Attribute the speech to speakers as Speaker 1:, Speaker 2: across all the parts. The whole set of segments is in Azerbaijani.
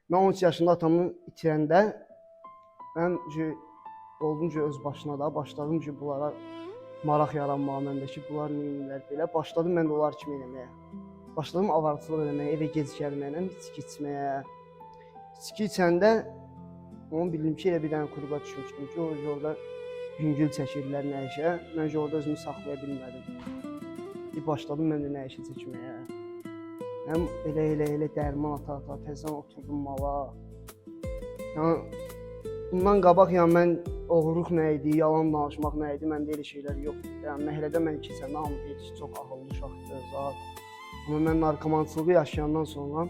Speaker 1: Mən 13 yaşında atamı itirəndə mən oldum ki, öz başına da başladım ki, bunlara maraq yaranmağa məndə ki, bunlar neynirlər belə. Başladım mən də onlar kimi eləməyə. Başladım avarçılıq eləməyə, evə gec gəlməklə, içki içməyə. İçki içəndə onu bildim ki, elə bir dənə kluba düşmüşdüm ki, orada yüngül çəkirdilər nə işə. Mən orada özümü saxlaya bilmədim. Başladım mən də nə işə çəkməyə. Həm elə dərman ata təzədən oturdum mala. Yəni bundan qabaq yəni mən oğurluq nə idi, yalan danışmaq nə idi, məndə elə şeylər yoxdur. Yəni məhəllədə mən keçəndə hamı deyir ki, çox ağıllı uşaqdır, zat. Amma mən narkomançılığı yaşayandan sonra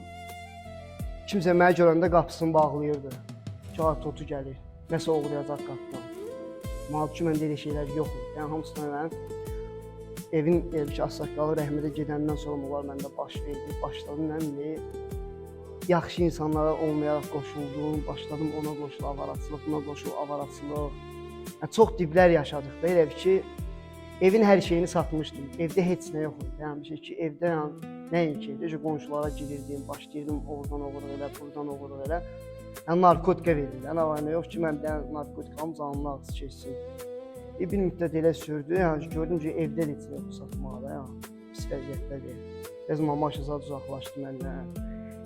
Speaker 1: kimsə mənə görəndə qapısını bağlayırdı. Ki, totu gəlir, nəsə oğurlayacaq qapıdan. Halbuki məndə elə şeylər yoxdur. Yəni hamısına mən evin saqqalı rəhmətə gedəndən sonra bunlar məndə baş verdi. Başladım mən yaxşı insanlara olmayaraq qoşuldum, başladım ona qoşul avaraçılıq, buna qoşul avaraçılıq. Yəni çox diblər yaşadıq da, elə ki, evin hər şeyini satmışdım. Evdə heç nə yox idi. Yəni bir şey ki, evdə yəni nəinki, qonşulara girirdim, başlayırdım oradan oğurluq elə, buradan oğurluq elə. Yəni narkotika verirlər. Nə yox ki, mən bir dənə narkotikamı canımın ağzı keçsin. Bir müddət elə sürdü, yəni gördüm ki, evdə də heç nə yox satmağa da, yəni pis vəziyyətdədir. Biraz mama aşağıda uzaqlaşdı məndən.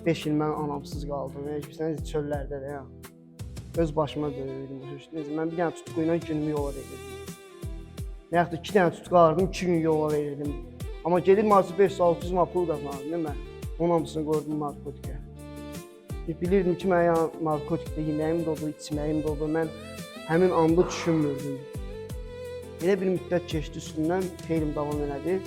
Speaker 1: 5 il mən anamsız qaldım, heç çöllərdə də, yəni. Öz başıma böyüdüm. Mən bir dənə tutqu ilə günümü yola verirdim. Və yaxud da 2 dənə tutqu alırdım, 2 gün yola verirdim. Amma gedib marşı 500-600 manat pul qazanırdım, değil mi? Onun hamısını qoydum narkotikaya. Bilirdim ki, mən narkotikdə yeməyim də oldu, içməyim də oldu. Mən həmin anda düşünmürdüm. Elə bir müddət keçdi üstündən, xeylim davam elədi.